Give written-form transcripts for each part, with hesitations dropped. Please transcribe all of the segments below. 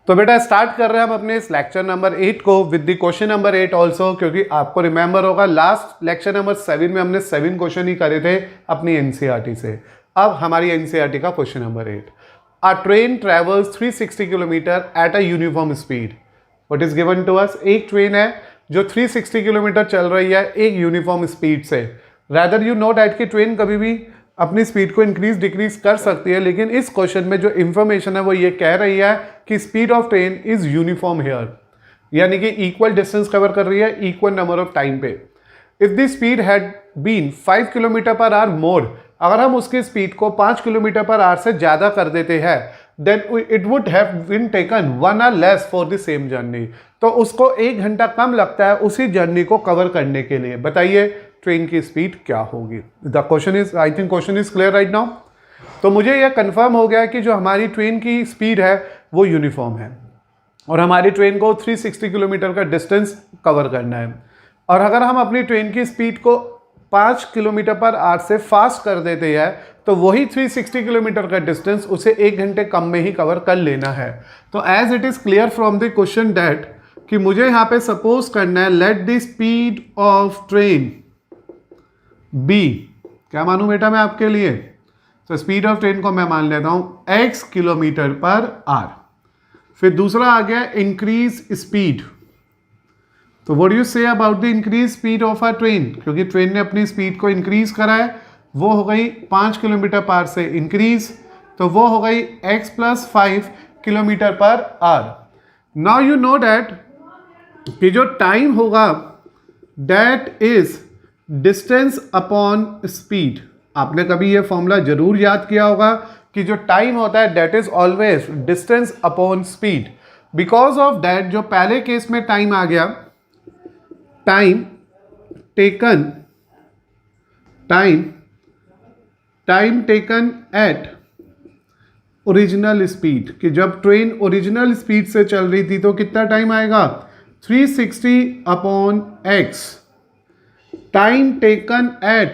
तो बेटा स्टार्ट कर रहे हैं हम अपने इस लेक्चर नंबर 8 को with the question number 8 also, क्योंकि आपको रिमेंबर होगा लास्ट लेक्चर नंबर 7 में हमने 7 क्वेश्चन ही करे थे अपनी एनसीईआरटी से। अब हमारी एनसीईआरटी का question number 8, a train travels 360 kilometre at a uniform speed. What is given to us? एक ट्रेन है जो 360 किलोमीटर चल रही है एक यूनिफॉर्म स्पीड से। रैदर यू नो डैट कि ट्रेन कभी भी अपनी स्पीड को इंक्रीज डिक्रीज कर सकती है, लेकिन इस क्वेश्चन में जो इंफॉर्मेशन है वो ये कह रही है कि speed of train is uniform here, यानी कि इक्वल डिस्टेंस कवर कर रही है इक्वल नंबर ऑफ टाइम पे। If the speed had been 5 kilometre per hour more, अगर हम उसकी स्पीड को 5 किलोमीटर पर आवर से ज्यादा कर देते हैं, then it would have been taken 1 hour less for the same journey. तो उसको 1 घंटा कम लगता है उसी जर्नी को कवर करने के लिए। बताइए ट्रेन की स्पीड क्या होगी? The question is, I think question is clear right now. तो मुझे यह कंफर्म हो गया कि जो हमारी ट्रेन की स्पीड है वो यूनिफॉर्म है और हमारी ट्रेन को 360 किलोमीटर का डिस्टेंस कवर करना है। और अगर हम अपनी ट्रेन की स्पीड को 5 किलोमीटर पर आवर से फास्ट कर देते हैं तो वही 360 किलोमीटर का डिस्टेंस उसे 1 घंटे कम में ही कवर कर लेना है। तो as it is clear from the question that कि मुझे यहाँ पे सपोज करना है let the speed of train be, क्या मानूं बेटा मैं आपके लिए? तो स्पीड ऑफ ट्रेन को मैं मान लेता हूं x किलोमीटर पर आर। फिर दूसरा आ गया इंक्रीज स्पीड। तो what do you say about the increase speed of a train? क्योंकि ट्रेन ने अपनी स्पीड को इंक्रीज करा है, वो हो गई 5 किलोमीटर पर आर से इंक्रीज, तो वो हो गई x plus 5 kilometre per hour. Now you know that कि जो टाइम होगा that is distance upon speed. आपने कभी ये फॉर्मूला जरूर याद किया होगा कि जो टाइम होता है that is always distance upon speed. Because of that जो पहले केस में टाइम आ गया, time taken at original speed, कि जब ट्रेन ओरिजिनल स्पीड से चल रही थी तो कितना टाइम आएगा? 360 upon x. Time taken at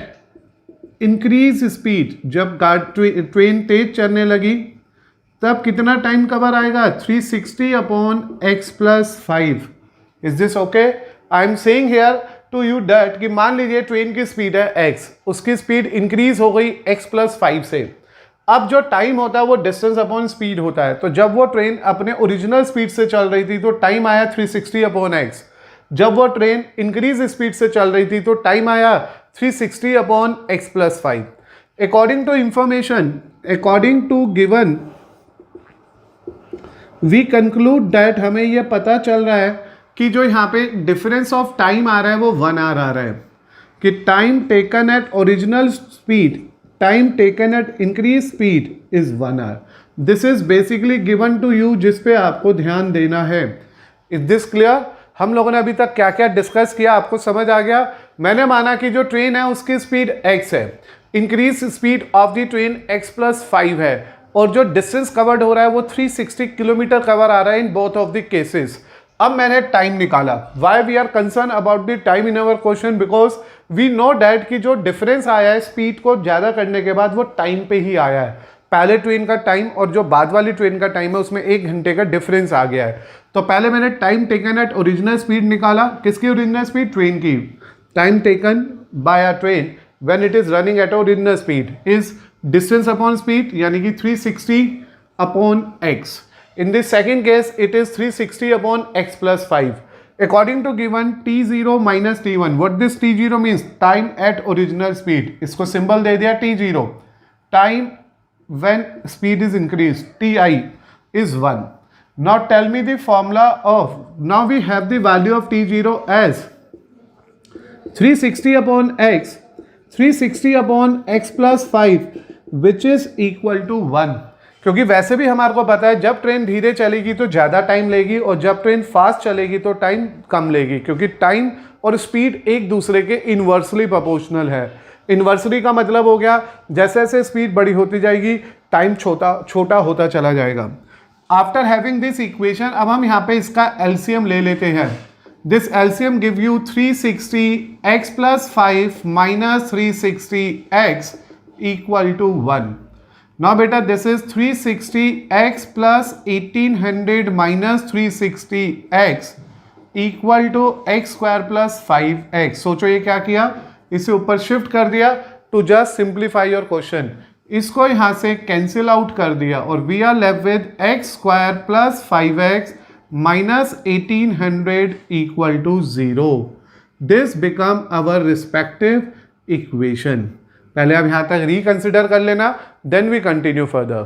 increase speed, जब ट्रेन तेज चलने लगी तब कितना टाइम कवर आएगा? 360 upon x plus 5। Is this okay? I am saying here to you that कि मान लीजिए ट्रेन की स्पीड है x, उसकी स्पीड इंक्रीज हो गई x प्लस 5 से। अब जो टाइम होता है वो डिस्टेंस अपॉन स्पीड होता है। तो जब वो ट्रेन अपने ओरिजिनल स्पीड से चल रही थी तो टाइम आया 360 अपॉन एक्स। जब वो ट्रेन इंक्रीज स्पीड से चल रही थी तो टाइम आया 360 upon x plus 5। According to information, according to given, we conclude that, हमें यह पता चल रहा है कि जो यहाँ पे डिफरेंस ऑफ टाइम आ रहा है वो 1 आवर आ रहा है, कि time taken at original speed, time taken at increase speed is 1 hour. This is basically given to you, जिस पे आपको ध्यान देना है। Is this clear? हम लोगों ने अभी तक क्या क्या डिस्कस किया आपको समझ आ गया? मैंने माना कि जो ट्रेन है उसकी स्पीड x है, increase speed of the train x plus 5 है, और जो डिस्टेंस कवर्ड हो रहा है वो 360 किलोमीटर कवर आ रहा है in both of the cases. अब मैंने टाइम निकाला। Why we are concern about the time in our question? Because we know that कि जो डिफरेंस आया है स्पीड को ज्यादा करने के बाद वो टाइम पे ही आया है। पहले ट्रेन का टाइम और जो बाद वाली ट्रेन का टाइम है उसमें 1 घंटे का डिफरेंस आ गया है। तो पहले मैंने time taken at original speed निकाला। किसकी ओरिजिनल स्पीड? ट्रेन की। Time taken by a train when it is running at original speed is distance upon speed, यानी कि 360 upon x. In this second case, it is 360 upon x plus 5. According to given t0 minus t1, what this t0 means? Time at original speed. इसको symbol दे दिया t0. Time when speed is increased, ti is 1. Now tell me the formula of, now we have the value of t0 as 360 upon x, 360 upon x plus 5, which is equal to 1. क्योंकि वैसे भी हमारे को पता है जब train धीरे चलेगी तो ज़्यादा टाइम लेगी और जब ट्रेन फास्ट चलेगी तो टाइम कम लेगी, क्योंकि टाइम और स्पीड एक दूसरे के इन्वर्सली प्रोपोर्शनल है। इन्वर्सली का मतलब हो गया जैसे जैसे स्पीड बड़ी होती जाएगी टाइम छोटा होता चला जाएगा। आफ्टर हैविंग दिस इक्वेशन, अब हम यहाँ पे इसका एलसीएम ले लेते हैं। This LCM give you 360 x plus 5 minus 360 x equal to 1। Now बेटा this is 360x plus 1800 minus 360x equal to x square plus 5x। सोचो ये क्या किया, इसे ऊपर शिफ्ट कर दिया to just simplify your question, इसको यहां से कैंसिल आउट कर दिया और we are left with x square plus 5x minus 1800 equal to 0। This become our respective equation. पहले आप यहां तक रिकंसिडर कर लेना, देन वी कंटिन्यू फर्दर।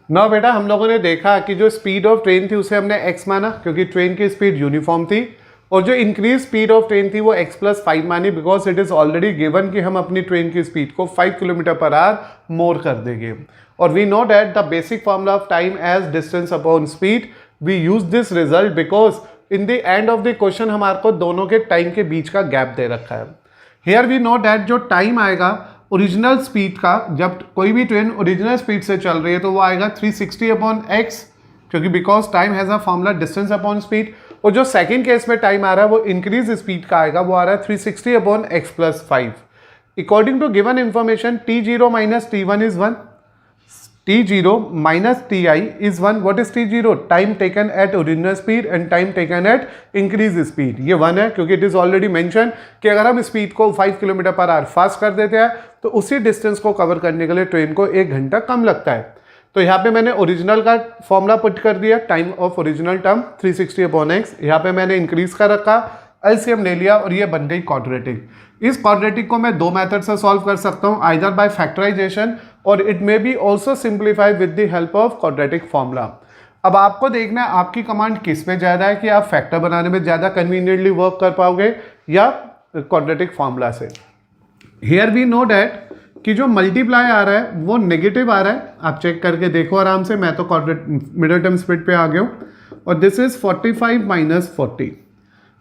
ना बेटा हम लोगों ने देखा कि जो स्पीड ऑफ ट्रेन थी उसे हमने x माना क्योंकि ट्रेन की स्पीड यूनिफॉर्म थी, और जो इंक्रीज स्पीड ऑफ ट्रेन थी वो x प्लस 5 मानी because it is already given कि हम अपनी ट्रेन की स्पीड को 5 किलोमीटर पर आवर मोर कर देंगे। और we know that the basic formula of time as distance upon speed. We use this result because in the end of the question हमारे को दोनों के टाइम के बीच का गैप दे रखा है। हियर वी नो दैट जो टाइम आएगा ओरिजिनल स्पीड का, जब कोई भी ट्रेन ओरिजिनल स्पीड से चल रही है तो वो आएगा 360 अपॉन एक्स, क्योंकि because time has a formula distance upon speed. और जो सेकंड केस में टाइम आ रहा है वो इंक्रीज स्पीड का आएगा, वो आ रहा है 360 upon x plus 5। According to given information t0 minus t1 is 1, t0 minus ti is 1. What is t0? Time taken at original speed and time taken at increased speed. ये 1 है क्योंकि it is already mentioned कि अगर हम speed को 5 kilometre per hour fast कर देते हैं तो उसी डिस्टेंस को कवर करने के लिए ट्रेन को 1 घंटा कम लगता है। तो यहाँ पे मैंने ओरिजिनल का फॉर्मूला पुट कर दिया, time of original term 360 upon x. यहाँ पे मैंने इंक्रीज का रखा, एलसीएम ले लिया और ये बन गई क्वाड्रेटिक। इस क्वाड्रेटिक को मैं दो मेथड से सॉल्व कर सकता हूँ, आइदर बाय फैक्टराइजेशन और it may be also simplify with the help of quadratic formula. अब आपको देखना है आपकी कमांड किस में ज़्यादा है कि आप फैक्टर बनाने में ज़्यादा कन्वीनियंटली वर्क कर पाओगे या क्वाड्रेटिक फॉर्मूला से। हियर वी नो डैट कि जो मल्टीप्लाई आ रहा है वो नेगेटिव आ रहा है, आप चेक करके देखो आराम से। मैं तो मिडिल टर्म स्प्लिट पे आ गया हूँ और this is 45 minus 40।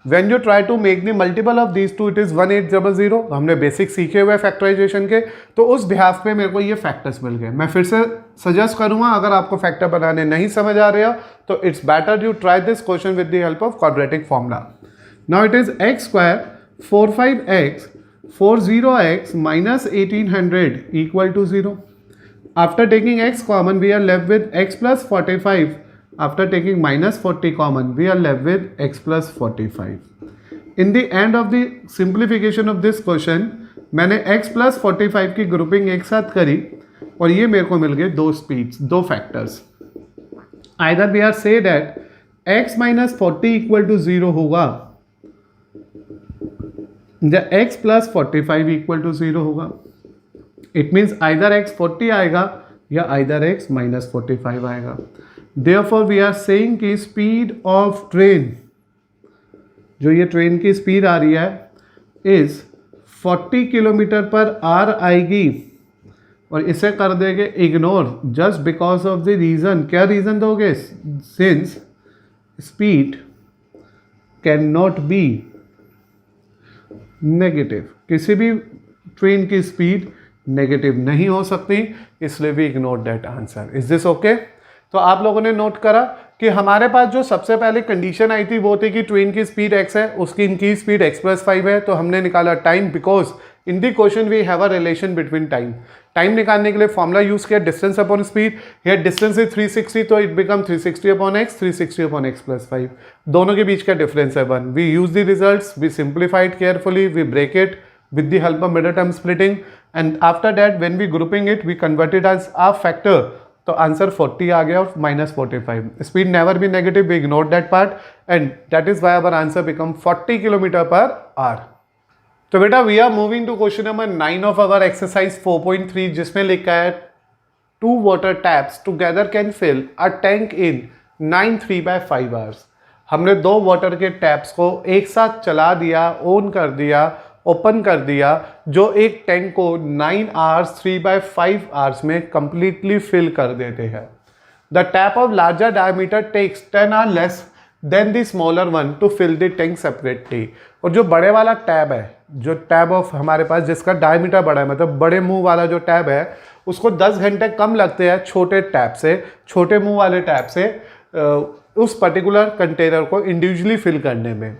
When you try to make the multiple of these two, it is 1800। हमने बेसिक सीखे हुए फैक्टराइजेशन के, तो उस बिहाफ पे मेरे को ये फैक्टर्स मिल गए। मैं फिर से सजेस्ट करूंगा अगर आपको फैक्टर बनाने नहीं समझ आ रहे हो तो it's better you try this question with the help of quadratic formula. Now it is x square 45x 40x minus 1800 equal to 0। After taking x common we are left with x plus 45। After taking minus 40 common, we are left with x plus 45. In the end of the simplification of this question, मैंने x plus 45 की grouping एक साथ करी और ये मेरे को मिल गए दो स्पीड्स, दो factors. Either we are say that x minus 40 equal to 0 होगा या x plus 45 equal to 0 होगा। It means either x 40 आएगा या either x minus 45 आएगा। Therefore we are saying कि स्पीड ऑफ ट्रेन, जो ये ट्रेन की स्पीड आ रही है इज 40 किलोमीटर पर आवर आएगी और इसे कर देंगे ignore just because of the reason. क्या रीज़न दोगे? Since speed can not be negative, किसी भी ट्रेन की स्पीड नेगेटिव नहीं हो सकती, इसलिए we ignore that answer. Is this okay? तो आप लोगों ने नोट करा कि हमारे पास जो सबसे पहले कंडीशन आई थी वो थी कि ट्रेन की स्पीड x है, उसकी इनकी स्पीड x प्लस 5 है, तो हमने निकाला time because in the question we have a relation between time. Time निकालने के लिए फॉर्मूला यूज किया distance upon speed. Here distance is 360 तो it become 360 upon x, 360 upon x plus 5। दोनों के बीच का डिफरेंस है 1। We use the results, we simplified carefully, we break it with the help of middle term splitting, and after that when we grouping it we convert it as a factor, तो answer 40 आ गया और minus 45। Speed never be negative, we ignore that part and that is why our answer become 40 kilometre per hour. तो बेटा we are moving to question number 9 of our exercise 4.3 जिसमें लिखा है 2 water taps together can fill a tank in 9 3/5 hours. हमने 2 water के taps को एक साथ चला दिया, ऑन कर दिया, ओपन कर दिया, जो एक टैंक को 9 आवर्स 3/5 आवर्स में कंप्लीटली फिल कर देते हैं। The tap of larger diameter takes 10 hour less than the smaller one to fill the tank separately. और जो बड़े वाला टैब है, जो टैब ऑफ हमारे पास जिसका डायमीटर बड़ा है, मतलब बड़े मुंह वाला जो टैब है, उसको 10 घंटे कम लगते हैं छोटे टैप से, छोटे मुंह वाले टैप से उस पर्टिकुलर कंटेनर को इंडिविजुअली फिल करने में।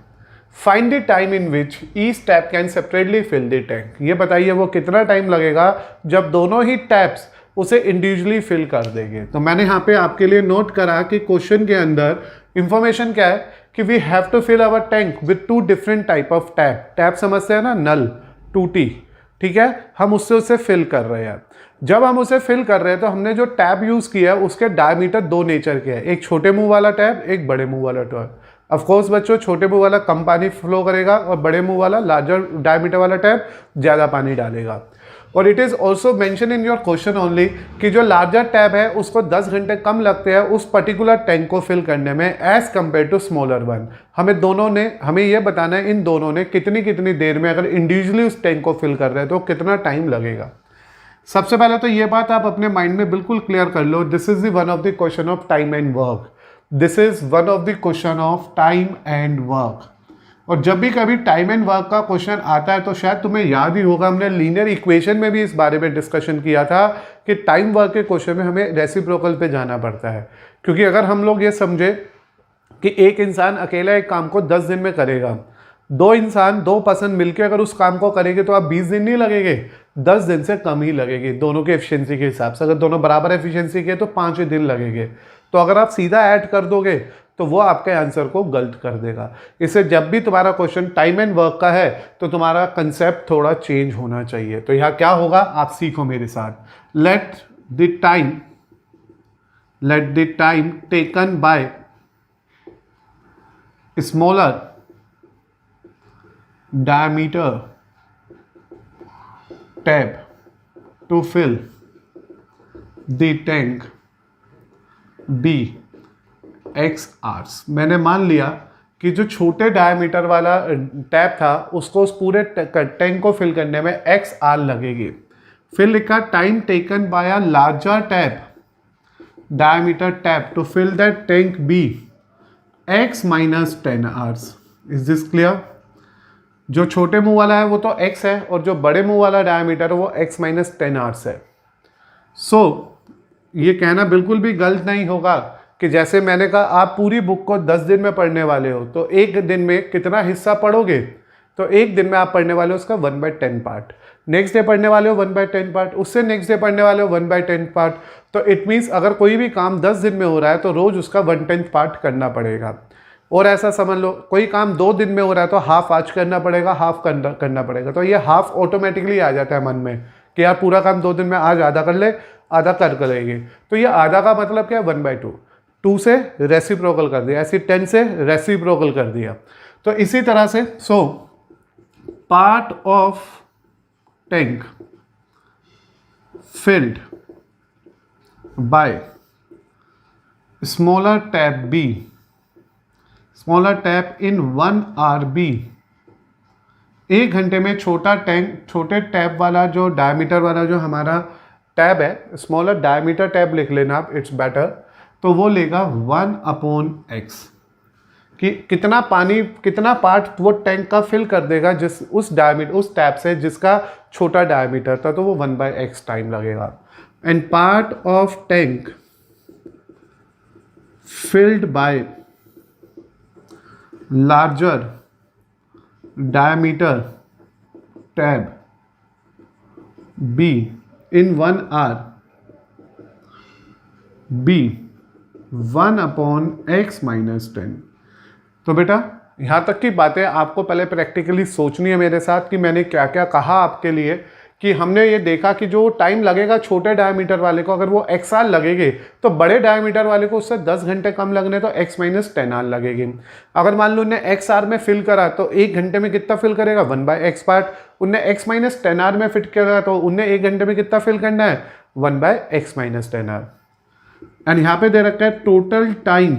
Find the time in which each tap can separately fill the tank. ये बताइए वो कितना टाइम लगेगा जब दोनों ही टैप्स उसे इंडिविजुअली फिल कर देंगे। तो मैंने यहाँ पे आपके लिए नोट करा कि क्वेश्चन के अंदर इंफॉर्मेशन क्या है कि we have to fill our tank with 2 different type of tap. Tap समझते हैं ना, नल, टूटी, ठीक है, हम उससे उसे फिल कर रहे हैं। जब हम उसे फिल कर रहे हैं तो हमने जो टैप यूज किया है उसके डायमीटर 2 नेचर के हैं, एक छोटे मुंह वाला टैप, एक बड़े मुंह वाला टैप। ऑफ कोर्स बच्चों, छोटे मुंह वाला कम पानी फ्लो करेगा और बड़े मुंह वाला लार्जर डायमीटर वाला टैप ज़्यादा पानी डालेगा। और it is also mention in your question only कि जो लार्जर टैप है उसको 10 घंटे कम लगते हैं उस पर्टिकुलर टैंक को फिल करने में as compare to smaller one. हमें ये बताना है इन दोनों ने कितनी देर में अगर इंडिविजुअली उस टैंक को फिल कर रहे हैं तो कितना टाइम लगेगा। सबसे पहले तो ये बात आप अपने माइंड में बिल्कुल क्लियर कर लो, this is the one of the question of time and work. This is one of the question of time and work. और जब भी कभी टाइम एंड वर्क का क्वेश्चन आता है तो शायद तुम्हें याद ही होगा, हमने लीनियर इक्वेशन में भी इस बारे में डिस्कशन किया था कि टाइम वर्क के क्वेश्चन में हमें रेसिप्रोकल पे जाना पड़ता है। क्योंकि अगर हम लोग ये समझे कि एक इंसान अकेला एक काम को 10 दिन में करेगा, 2 पर्सन मिलकर अगर उस काम को करेंगे तो आप 20 दिन नहीं लगेंगे, 10 दिन से कम ही लगेगी दोनों के एफिशिएंसी के हिसाब से। अगर दोनों बराबर एफिशिएंसी के तो 5 ही दिन लगेंगे। तो अगर आप सीधा ऐड कर दोगे तो वो आपके आंसर को गलत कर देगा। इससे जब भी तुम्हारा क्वेश्चन टाइम एंड वर्क का है तो तुम्हारा कंसेप्ट थोड़ा चेंज होना चाहिए। तो यहाँ क्या होगा, आप सीखो मेरे साथ। Let the time taken by smaller diameter tap to fill the tank be x hours। मैंने मान लिया कि जो छोटे डायमीटर वाला टैप था उसको उस पूरे टैंक को फिल करने में x आर लगेगी। फिर लिखा time taken by a larger tap diameter tap to fill that tank be x minus 10 hours। Is this clear? जो छोटे मुंह वाला है वो तो x है और जो बड़े मुंह वाला डायमीटर है वो x minus 10 hours है। सो ये कहना बिल्कुल भी गलत नहीं होगा कि जैसे मैंने कहा आप पूरी बुक को 10 दिन में पढ़ने वाले हो तो एक दिन में कितना हिस्सा पढ़ोगे, तो एक दिन में आप पढ़ने वाले हो उसका 1/10 पार्ट, नेक्स्ट डे पढ़ने वाले हो 1/10 पार्ट, उससे नेक्स्ट डे पढ़ने वाले हो 1/10 पार्ट। तो इट मीन्स अगर कोई भी काम 10 दिन में हो रहा है तो रोज उसका 1/10 पार्ट करना पड़ेगा। और ऐसा समझ लो कोई काम 2 दिन में हो रहा है तो हाफ आज करना पड़ेगा, हाफ करना पड़ेगा। तो ये हाफ ऑटोमेटिकली आ जाता है मन में कि यार पूरा काम 2 दिन में आज आधा कर ले, आधा कर लेंगे। तो ये आधा का मतलब क्या है, 1/2, 2 से रेसिप्रोकल कर दिया, ऐसे 10 से रेसिप्रोकल कर दिया। तो इसी तरह से part of tank filled by smaller tap be, smaller tap in 1 hour be. 1 घंटे में छोटे टैप वाला जो डायमीटर वाला जो हमारा टैब है, स्मॉलर डायमीटर टैब लिख लेना आप, इट्स बेटर। तो वो लेगा 1/x कि कितना पानी कितना पार्ट वो टैंक का फिल कर देगा जिस उस टैप से जिसका छोटा डायमीटर था, तो वो 1/x टाइम लगेगा। And part of tank filled bye larger diameter tab B in 1 hour B 1/x minus 10। तो बेटा यहाँ तक की बातें आपको पहले प्रैक्टिकली सोचनी है मेरे साथ कि मैंने क्या क्या कहा आपके लिए। कि हमने ये देखा कि जो टाइम लगेगा छोटे डायमीटर वाले को, अगर वो x आर लगेगे तो बड़े डायमीटर वाले को उससे 10 घंटे कम लगने तो x minus 10 आर लगेगी। अगर मान लो उन्हें x आर में फिल करा तो 1 घंटे में कितना फिल करेगा, 1/x पार्ट। उन्हें x minus 10 आर में फिट करा तो उन्हें 1 घंटे में कितना फिल करना है, 1/x minus 10 आर। एंड यहाँ पे दे रखा है total time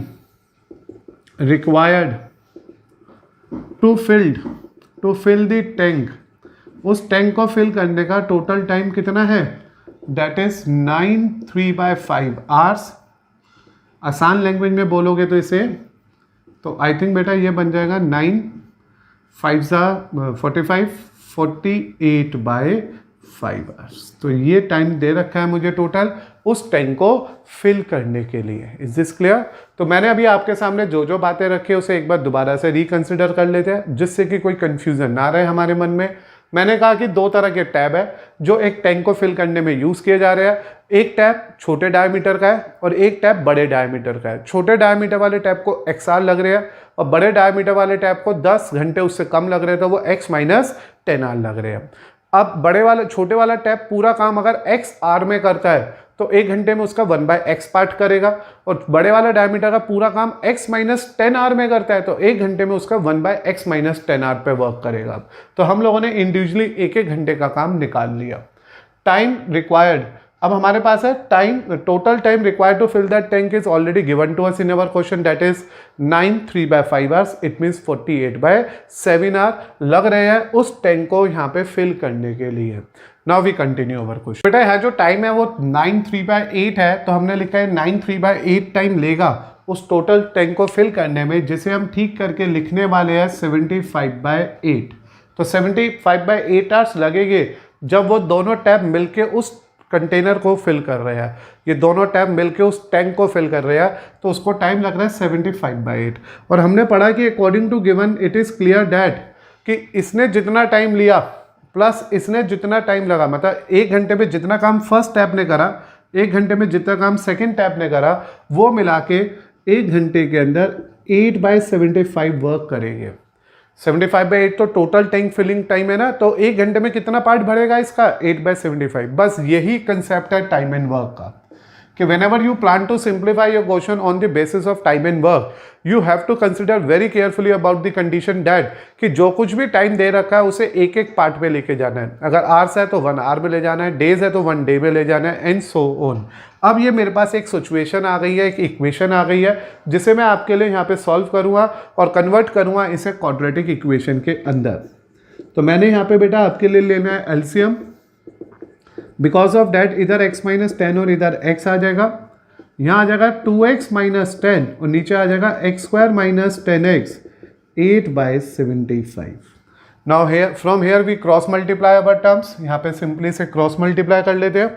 required to fill the tank. उस टैंक को फिल करने का टोटल टाइम कितना है, दैट इज 9/3/5 आवर्स। आसान लैंग्वेज में बोलोगे तो इसे तो आई थिंक बेटा ये बन जाएगा 9×5 = 45, 48/5 आवर्स। तो ये टाइम दे रखा है मुझे टोटल उस टैंक को फिल करने के लिए। Is this clear? तो मैंने अभी आपके सामने जो जो बातें रखी उसे एक बार दोबारा से रिकंसिडर कर लेते हैं, जिससे कि कोई कंफ्यूजन ना रहे हमारे मन में। मैंने कहा कि दो तरह के टैब है जो एक टैंक को फिल करने में यूज किए जा रहे हैं। एक टैब छोटे डायमीटर का है और एक टैब बड़े डायमीटर का है। छोटे डायमीटर वाले टैब को XR लग रहे हैं और बड़े डायमीटर वाले टैब को 10 घंटे उससे कम लग रहे हैं, तो वो X-10R लग रहे हैं। अब छोटे वाला टैब पूरा काम अगर XR में करता है तो 1 घंटे में उसका 1/x पार्ट करेगा, और बड़े वाला डायमीटर का पूरा काम X-10R में करता है तो 1 घंटे में उसका 1/x-10R पे वर्क करेगा। तो हम लोगों ने इंडिविजुअली 1-1 घंटे का काम निकाल लिया। टाइम रिक्वायर्ड, अब हमारे पास है time, total time required to fill that tank is already given to us in our question, that is 9 3/5 hours, it means 48/7 hour लग रहे हैं उस टैंक को यहाँ पे फिल करने के लिए। Now we continue our question. बेटा यहाँ जो टाइम है वो 9 3/8 है, तो हमने लिखा है 9 3/8 टाइम लेगा उस टोटल टैंक को फिल करने में, जिसे हम ठीक करके लिखने वाले हैं 75/8। तो 75/8 आवर्स लगेंगे जब वो दोनों टैब मिलके उस कंटेनर को फिल कर रहे हैं, ये दोनों टैब मिलके उस टैंक को फिल कर रहे हैं, तो उसको टाइम लग रहा है 75/8। और हमने पढ़ा कि according to given it is clear that कि इसने जितना टाइम लिया प्लस इसने जितना टाइम लगा, मतलब 1 घंटे में जितना काम फर्स्ट टैब ने करा, 1 घंटे में जितना काम सेकेंड टैब ने करा, वो मिला के 1 घंटे के अंदर 8/75 वर्क करेंगे। 75/8 तो टोटल टैंक फिलिंग टाइम है ना, तो 1 घंटे में कितना पार्ट भरेगा इसका? 8/75। बस यही कंसेप्ट है टाइम एंड वर्क का, कि whenever you plan to simplify your question on the basis of time and work, you have to consider very carefully about the condition that कि जो कुछ भी टाइम दे रखा है उसे एक एक पार्ट में लेके जाना है। अगर आवर्स है तो 1 आवर में ले जाना है, डेज है तो 1 डे में ले जाना है, एंड सो ऑन। अब ये मेरे पास एक सिचुएशन आ गई है, एक इक्वेशन आ गई है, जिसे मैं आपके लिए यहाँ पे सॉल्व करूँगा और कन्वर्ट करूँगा इसे क्वाड्रेटिक इक्वेशन के अंदर। तो मैंने यहाँ पे बेटा आपके लिए लेना है एलसीएम, बिकॉज ऑफ डैट इधर x-10 और इधर x आ जाएगा, यहाँ आ जाएगा 2x-10 और नीचे आ जाएगा x² - 10x, 8/75। Now here from here we cross multiply our terms, यहाँ पे सिंपली से क्रॉस मल्टीप्लाई कर लेते हैं।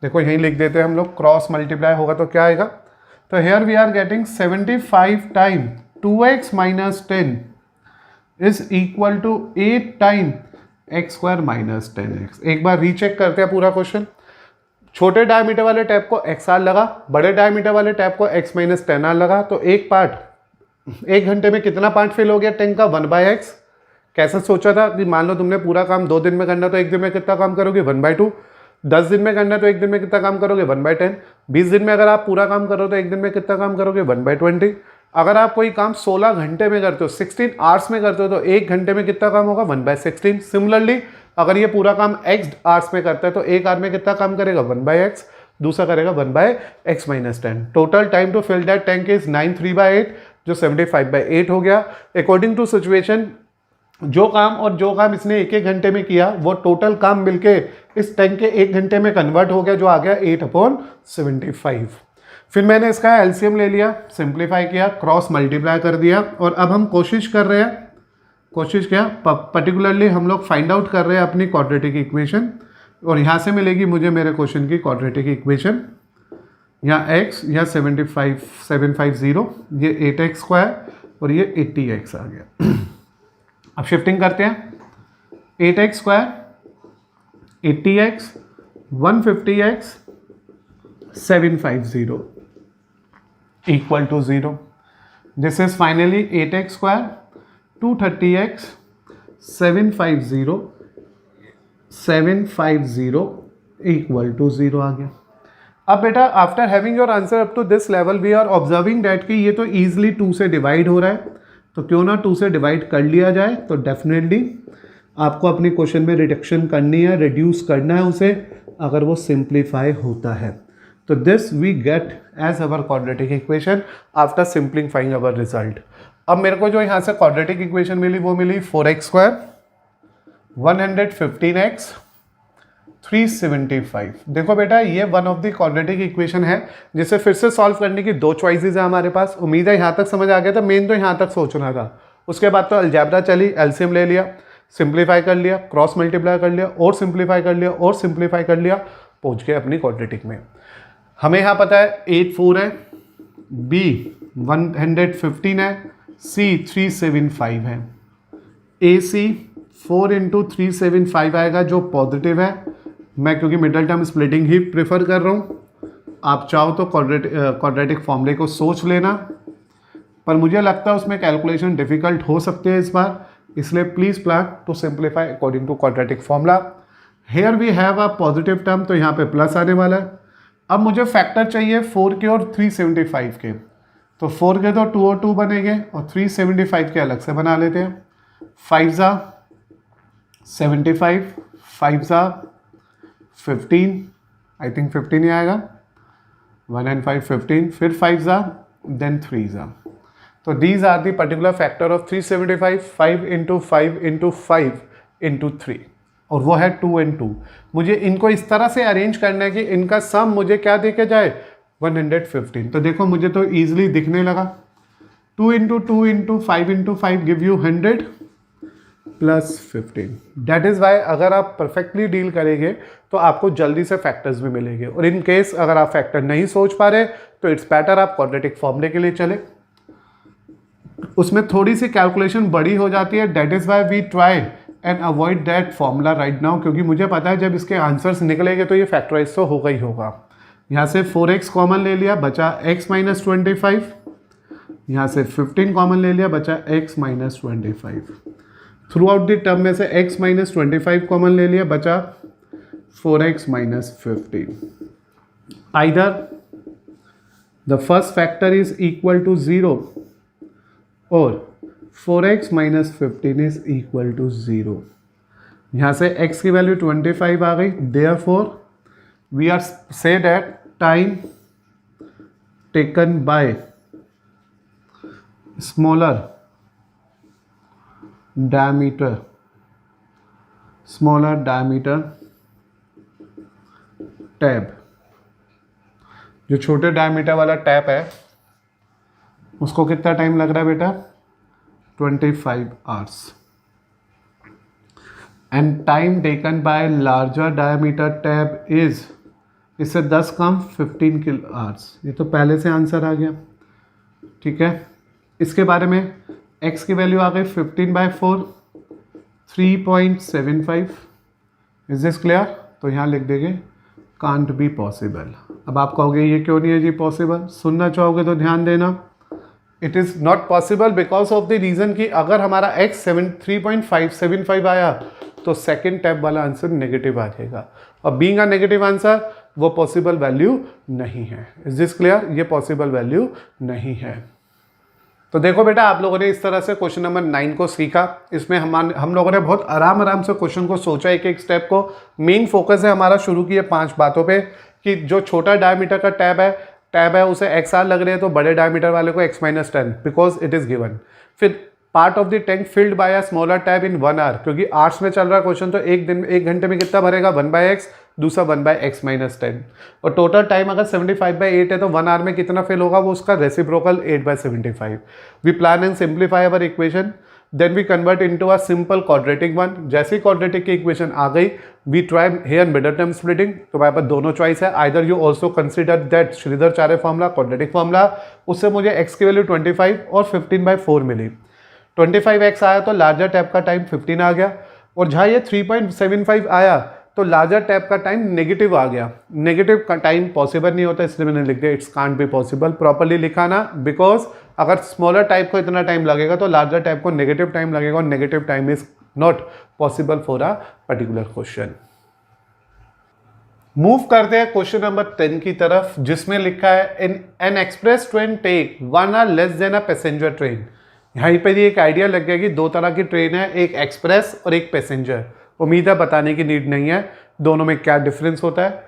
देखो यहीं लिख देते हैं हम लोग, क्रॉस मल्टीप्लाई होगा तो क्या आएगा? तो here we are getting 75 time 2x - 10 is equal to 8 time x² - 10x। एक बार रीचेक करते हैं पूरा क्वेश्चन। छोटे डायमीटर वाले टैप को XR लगा, बड़े डायमीटर वाले टैप को X-10R लगा, तो एक पार्ट 1 घंटे में कितना पार्ट फिल हो गया टैंक का? 1/x। कैसे सोचा था कि मान लो तुमने पूरा काम 2 दिन में करना तो 1 दिन में कितना काम करोगे? 1/2। 10 दिन में करना तो 1 दिन में कितना काम करोगे? 1/10। 20 दिन में अगर आप पूरा काम करो तो 1 दिन में कितना काम करोगे? 1/20। अगर आप कोई काम 16 घंटे में करते हो, 16 आवर्स में करते हो, तो 1 घंटे में कितना काम होगा? 1/16। सिमिलरली अगर ये पूरा काम x आवर्स में करता है तो 1 आवर में कितना काम करेगा? 1/x, दूसरा करेगा 1/x-10। Total time to fill that tank is 9 3/8, जो 75/8 हो गया। अकॉर्डिंग टू सिचुएशन जो काम इसने 1-1 घंटे में किया, वो टोटल काम मिलके इस टैंक के 1 घंटे में कन्वर्ट हो गया, जो आ गया 8/75। फिर मैंने इसका एलसीएम ले लिया, सिंप्लीफाई किया, क्रॉस मल्टीप्लाई कर दिया, और अब हम कोशिश क्या पर्टिकुलरली हम लोग फाइंड आउट कर रहे हैं अपनी क्वाड्रेटिक इक्वेशन, और यहाँ से मिलेगी मुझे मेरे क्वेश्चन की क्वाड्रेटिक इक्वेशन। यहाँ x, यहाँ 750, ये 8x² और ये 80x आ गया। अब शिफ्टिंग करते हैं, 8x², 80x, 150x, 750 equal to 0. This is finally 8x², 230x, 750 equal to 0 आ गया। अब बेटा after having your answer up to this level we are observing that कि ये तो ईजिली 2 से डिवाइड हो रहा है, तो क्यों ना 2 से डिवाइड कर लिया जाए। तो डेफिनेटली आपको अपनी क्वेश्चन में रिडक्शन करनी है, रिड्यूस करना है उसे, अगर वो सिंप्लीफाई होता है। तो this we get as our quadratic equation after simplifying our result. अब मेरे को जो यहाँ से क्वाड्रेटिक इक्वेशन मिली वो मिली 4x², 115x, 375। देखो बेटा ये one of the quadratic equation है जिसे फिर से सॉल्व करने की 2 चॉइसेस है हमारे पास। उम्मीद है यहाँ तक समझ आ गया था। मेन तो यहाँ तक सोचना था, उसके बाद तो अलजेब्रा चली, एलसीएम ले लिया, सिंप्लीफाई कर लिया, क्रॉस मल्टीप्लाई कर लिया, और सिंप्लीफाई कर लिया, और सिंप्लीफाई कर लिया, पहुँच गए अपनी क्वाड्रेटिक में। हमें यहाँ पता है 84 है, B 115 है, C 375 है। AC 4 इंटू 375 आएगा जो पॉजिटिव है। मैं क्योंकि मिडल टर्म स्प्लिटिंग ही प्रेफर कर रहा हूँ, आप चाहो तो क्वाड्रेटिक फॉर्मूले को सोच लेना, पर मुझे लगता है उसमें कैलकुलेशन डिफिकल्ट हो सकते हैं इस बार, इसलिए please plan to simplify according to quadratic formula. Here we have a positive term, तो यहाँ पे प्लस आने वाला है। अब मुझे फैक्टर चाहिए 4 के और 375 के, तो 4 के तो 2 और 2 बनेंगे और 375 के अलग से बना लेते हैं। 5 ज़ा 75, 5 ज़ा 15, आई थिंक 15 ही आएगा, 1 and 5 15, फिर 5 ज़ा देन 3 ज़ा। तो these are the particular factor of 375, 5 into 5 into 5 into 3, और वो है 2 and 2। मुझे इनको इस तरह से अरेंज करना है कि इनका सम मुझे क्या देके जाए, 115। तो देखो मुझे तो ईजिली दिखने लगा, 2 into 2 into 5 into 5 give you 100 plus 15। That is Y अगर आप परफेक्टली डील करेंगे तो आपको जल्दी से फैक्टर्स भी मिलेंगे, और इन केस अगर आप फैक्टर नहीं सोच पा रहे तो इट्स बेटर आप क्वाड्रेटिक फॉर्मूले के लिए चले, उसमें थोड़ी सी कैलकुलेशन बड़ी हो जाती है। That is why we try and avoid that formula right now, क्योंकि मुझे पता है जब इसके आंसर्स निकलेंगे तो ये फैक्टराइज तो होगा ही होगा। यहाँ से 4x कॉमन ले लिया, बचा x माइनस 25, यहाँ से 15 कॉमन ले लिया, बचा x minus 25। Through out the term में से x माइनस 25 कॉमन ले लिया, बचा 4x minus 15। Either the first factor is equal to 0 और 4x minus 15 is equal to 0। यहाँ से x की वैल्यू 25 आ गई, therefore we are say that time taken by smaller diameter tab, जो छोटे डायमीटर वाला टैप है उसको कितना टाइम लग रहा है बेटा, 25 hours. And time taken bye larger diameter tab is, इससे 10 कम 15 किलो आवर्स। ये तो पहले से आंसर आ गया, ठीक है। इसके बारे में x की वैल्यू आ गई 15/4, 3.75। Is this clear? तो यहाँ लिख देंगे कांट बी पॉसिबल। अब आप कहोगे ये क्यों नहीं है जी पॉसिबल, सुनना चाहोगे तो ध्यान देना। It is not possible because of the reason कि अगर हमारा x 3.575 आया तो सेकेंड टैब वाला आंसर नेगेटिव आ जाएगा, और बीइंग अ नेगेटिव आंसर वो पॉसिबल वैल्यू नहीं है। Is this clear? ये पॉसिबल वैल्यू नहीं है। तो देखो बेटा, आप लोगों ने इस तरह से क्वेश्चन नंबर 9 को सीखा। इसमें हम लोगों ने बहुत आराम से क्वेश्चन को सोचा, एक एक स्टेप को। मेन फोकस है हमारा शुरू की 5 बातों पे, कि जो छोटा डायमीटर का टैब है उसे XR लग रहे हैं, तो बड़े डायमीटर वाले को X-10 because it is given. फिर part of the tank filled by a smaller tap in 1 hour, क्योंकि आवर्स में चल रहा क्वेश्चन, तो एक घंटे में कितना भरेगा, 1/x, दूसरा 1/x-10। और टोटल टाइम अगर 75/8 है तो 1 आवर में कितना फिल होगा, वो उसका reciprocal 8/75। We plan and simplify our equation, then we convert into a simple quadratic one. जैसे ही क्वाड्रेटिक की इक्वेशन आ गई, we try here middle term splitting. तो हमारे पास दोनों चॉइस है, either you also consider that Shridharacharya formula, quadratic formula. उससे मुझे x की वैल्यू 25 और 15/4 मिली। 25x आया तो लार्जर टैप का टाइम 15 आ गया, और जहाँ ये 3.75 आया तो लार्जर टैप का टाइम नेगेटिव आ गया। नेगेटिव का टाइम पॉसिबल नहीं होता, इसलिए मैंने लिख दिया it's can't be possible. Properly लिखा ना, बिकॉज अगर स्मॉलर टाइप को इतना टाइम लगेगा तो लार्जर टाइप को नेगेटिव टाइम लगेगा, और negative time is not possible for a particular question. Move करते हैं क्वेश्चन नंबर 10 की तरफ, जिसमें लिखा है in an express train take 1 hour less than a passenger train. यहाँ पे एक आइडिया लग गया कि 2 तरह की ट्रेन है, एक एक्सप्रेस और एक पैसेंजर। उम्मीद है बताने की नीड नहीं है दोनों में क्या डिफरेंस होता है।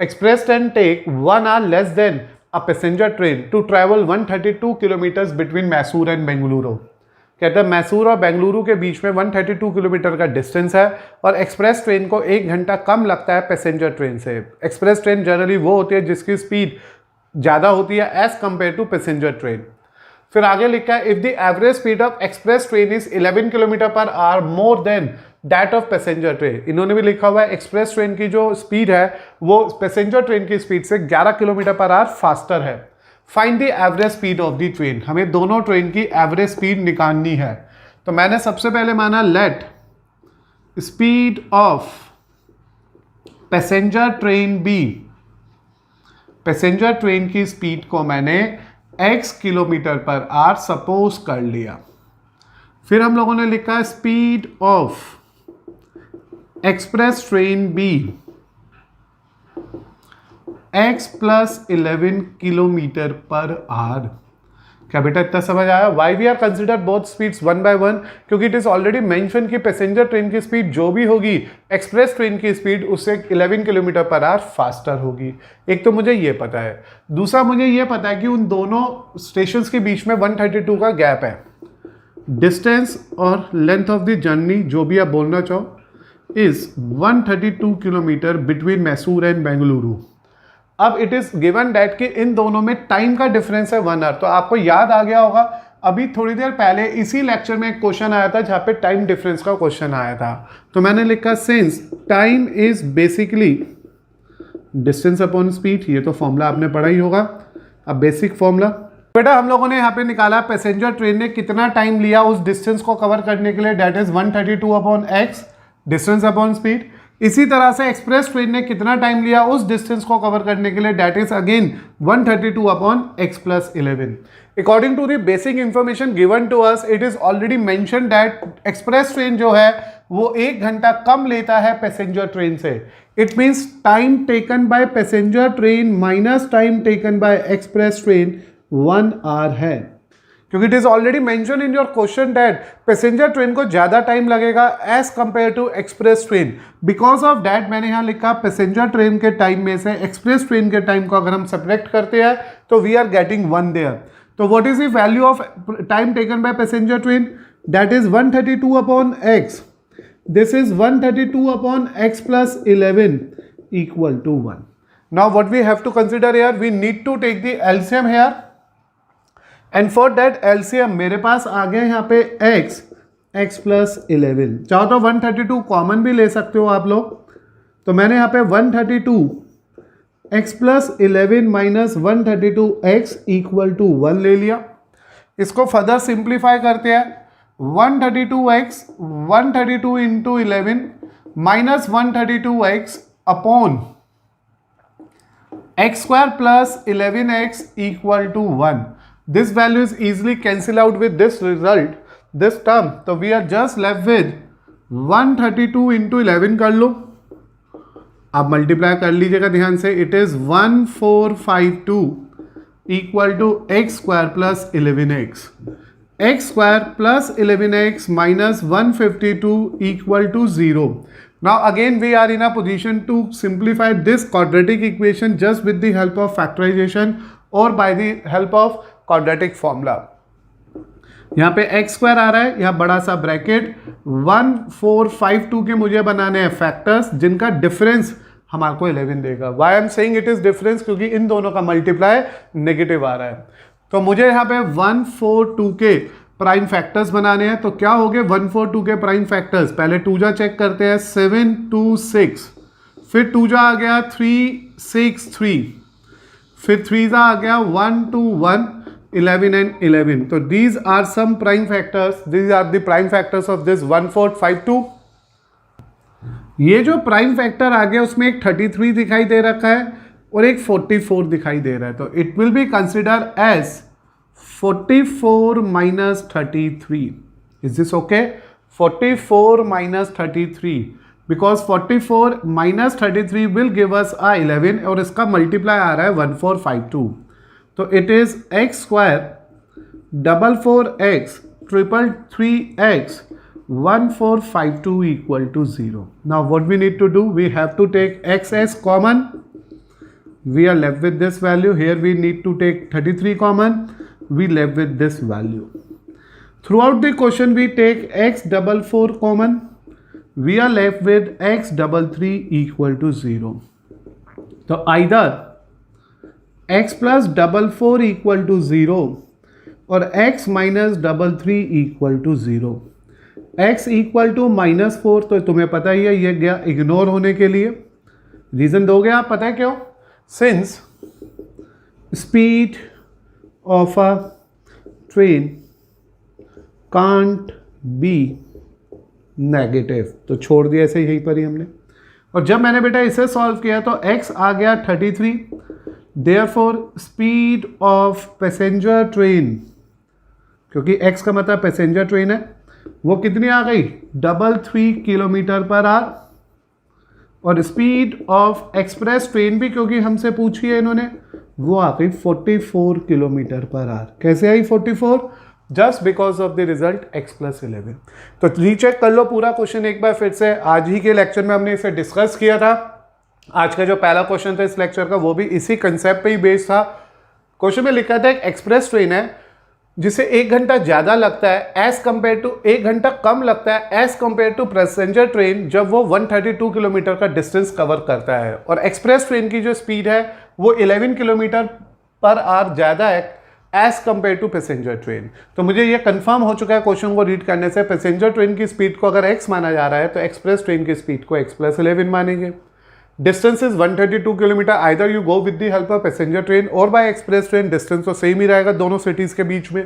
Express train take 1 hour less than a passenger train to travel 132 kilometres between Mysore and Bengaluru. कहते हैं मैसूर और बेंगलुरु के बीच में 132 किलोमीटर का डिस्टेंस है, और एक्सप्रेस ट्रेन को 1 घंटा कम लगता है पैसेंजर ट्रेन से। एक्सप्रेस ट्रेन जनरली वो होती है जिसकी स्पीड ज़्यादा होती है as compare to passenger train. फिर आगे लिखा है if the average speed of express train is 11 kilometre per hour more than that of passenger train. इन्होंने भी लिखा हुआ है एक्सप्रेस ट्रेन की जो स्पीड है वो पैसेंजर ट्रेन की स्पीड से 11 किलोमीटर पर आवर फास्टर है। Find the average speed of the train, हमें दोनों ट्रेन की एवरेज स्पीड निकालनी है। तो मैंने सबसे पहले माना let speed of passenger train be, passenger train की स्पीड को मैंने x kilometre per hour suppose कर लिया। फिर हम लोगों ने लिखा speed of express train be x plus 11 kilometre per hour. क्या बेटा इतना समझ आया? Why we are consider both speeds one by one, क्योंकि इट इज ऑलरेडी मेंशन कि पैसेंजर ट्रेन की स्पीड जो भी होगी एक्सप्रेस ट्रेन की स्पीड उससे 11 किलोमीटर पर आवर फास्टर होगी। एक तो मुझे ये पता है, दूसरा मुझे ये पता है कि उन दोनों स्टेशन के बीच में 132 का गैप है। डिस्टेंस और लेंथ ऑफ द जर्नी जो भी आप बोलना चाहो is 132 kilometre between Mysore and Bengaluru. अब इट इज गिवन दैट कि इन दोनों में टाइम का डिफरेंस है 1 आवर। तो आपको याद आ गया होगा अभी थोड़ी देर पहले इसी लेक्चर में एक क्वेश्चन आया था जहां पे टाइम डिफरेंस का क्वेश्चन आया था। तो मैंने लिखा since time is basically distance upon speed, ये तो फॉर्मूला आपने पढ़ा ही होगा। अब बेसिक फॉर्मूला बेटा हम लोगों ने यहाँ पे निकाला पैसेंजर ट्रेन ने कितना टाइम लिया उस डिस्टेंस को कवर करने के लिए, that is 132 upon x, distance upon speed. इसी तरह से एक्सप्रेस ट्रेन ने कितना टाइम लिया उस डिस्टेंस को कवर करने के लिए, that is again 132 upon x plus 11। According to the basic information given to us, it is already mention that express train जो है वो 1 घंटा कम लेता है पैसेंजर ट्रेन से। It means time taken by passenger train minus time taken by express train 1 hour है, क्योंकि it is already mention in your question that passenger train को ज्यादा टाइम लगेगा as compare to express train. Because of that मैंने यहां लिखा passenger train के time में से एक्सप्रेस ट्रेन के टाइम को अगर हम सब्ट्रैक्ट करते हैं तो वी आर गेटिंग 1 देयर। तो what is the value of time taken by passenger train, that is 132 upon x, this is 132 upon x plus 11 equal to 1। Now what we have to consider here, we need to take the LCM here and for that LCM मेरे पास आ गया यहाँ पे x plus 11। चाहो तो 132 common भी ले सकते हो आप लोग। तो मैंने यहाँ पे 132 x plus 11 minus 132x equal to 1 ले लिया। इसको फर्दर सिंप्लीफाई करते हैं, 132x 132 into 11 minus 132x upon x square plus 11x equal to 1। This value is easily cancel out with this result, this term. So we are just left with 132 into 11 कर लो, आप multiply कर लीजिएगा ध्यान से। It is 1452 equal to x square plus 11x, x square plus 11x minus 152 equal to 0। Now again we are in a position to simplify this quadratic equation just with the help of factorization or by the help of quadratic formula। यहाँ पे x square आ रहा है, यहाँ बड़ा सा bracket 1452 के मुझे बनाने हैं फैक्टर्स जिनका डिफरेंस हमारे को 11 देगा। Why I am saying it is difference, क्योंकि इन दोनों का मल्टीप्लाई नेगेटिव आ रहा है। तो मुझे यहाँ पे 142 के प्राइम फैक्टर्स बनाने हैं। तो क्या हो गए 142 के प्राइम फैक्टर्स, पहले 2 जा चेक करते हैं, 7 2 6, फिर 2 जा आ गया 3 6 3, फिर 3 जा आ गया 1 2 1 11 and 11। तो these are some prime factors, these are the prime factors of this 1452। ये जो प्राइम फैक्टर आ गया उसमें एक 33 दिखाई दे रखा है और एक 44 दिखाई दे रहा है। तो it will be consider as 44 minus 33। Is this okay? 44 minus 33, because 44 minus 33 will give us 11 और इसका मल्टीप्लाई आ रहा है 1452। तो it is x square 4x 333x 1452 equal to 0. Now what we need to do, we have to take x as common. We are left with this value. Here we need to take 33 common. We left with this value. Throughout the question we take x 44 common. We are left with x 33 equal to 0. So either x plus 44 equal to 0 or x minus 33 equal to 0. x equal to -4, तो तुम्हें पता ही है ये गया ignore होने के लिए। Reason दोगे आप, पता है क्यों? Since speed of a train can't be negative, तो छोड़ दिया ऐसे यहीं पर ही हमने। और जब मैंने बेटा इसे सॉल्व किया तो x आ गया 33, therefore speed of passenger train, क्योंकि x का मतलब पैसेंजर ट्रेन है, वो कितनी आ गई 333 किलोमीटर पर आवर। और स्पीड ऑफ एक्सप्रेस ट्रेन भी क्योंकि हमसे पूछी है इन्होंने, वो आ गई 44 किलोमीटर पर आवर। कैसे आई 44? Just because of the result x+11। तो रीचेक कर लो पूरा क्वेश्चन एक बार फिर से। आज ही के लेक्चर में हमने इसे डिस्कस किया था। आज का जो पहला क्वेश्चन था इस लेक्चर का वो भी इसी कंसेप्ट पे ही बेस्ड था। क्वेश्चन में लिखा था एक एक्सप्रेस ट्रेन है जिसे 1 घंटा ज़्यादा लगता है एज कंपेयर टू 1 घंटा कम लगता है as compare to passenger train जब वो 132 किलोमीटर का डिस्टेंस कवर करता है। और एक्सप्रेस ट्रेन की जो स्पीड है वो 11 किलोमीटर पर आवर ज़्यादा है as compare to passenger train. तो मुझे ये कंफर्म हो चुका है क्वेश्चन को रीड करने से, पैसेंजर ट्रेन की स्पीड को अगर x माना जा रहा है तो एक्सप्रेस ट्रेन की स्पीड को x+11 मानेंगे। Distance is 132 kilometre, either you go with the help of passenger train और बाय एक्सप्रेस ट्रेन, डिस्टेंस तो सेम ही रहेगा दोनों सिटीज के बीच में।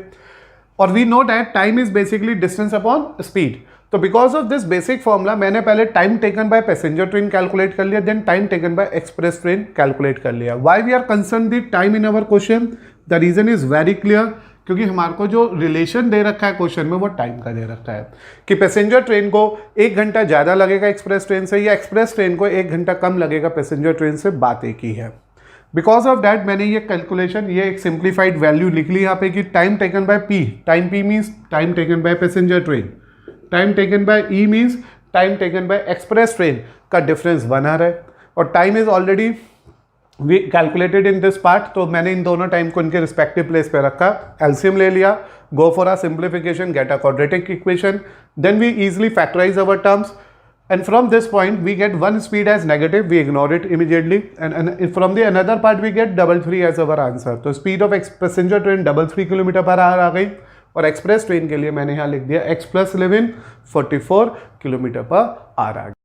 और we know that time is basically distance upon speed. तो because of this basic formula मैंने पहले time taken by passenger train calculate कर लिया, then time taken by express train calculate कर लिया। Why we are concern the time in our question? The reason is very clear, क्योंकि हमारे को जो रिलेशन दे रखा है क्वेश्चन में वो टाइम का दे रखा है कि पैसेंजर ट्रेन को 1 घंटा ज़्यादा लगेगा एक्सप्रेस ट्रेन से या एक्सप्रेस ट्रेन को 1 घंटा कम लगेगा पैसेंजर ट्रेन से, बात एक ही है। बिकॉज ऑफ दैट मैंने ये कैलकुलेशन, ये एक सिंप्लीफाइड वैल्यू लिख ली यहाँ पे कि time taken by P, time P means time taken by passenger train, time taken by E means time taken by express train का डिफरेंस 1 आ रहा है। और time is already we calculated in this part, तो मैंने इन दोनों time को इनके रिस्पेक्टिव प्लेस पे रखा, एलसीएम ले लिया, go for a simplification, get a quadratic equation, then we easily factorise our terms, and from this point we get one speed as negative, we ignore it immediately, and from the another part we get 33 as our answer। तो speed of passenger train 33 kilometre per hour आ गई और express train के लिए मैंने यहाँ लिख दिया x+11 44 किलोमीटर पर आवर आ गई।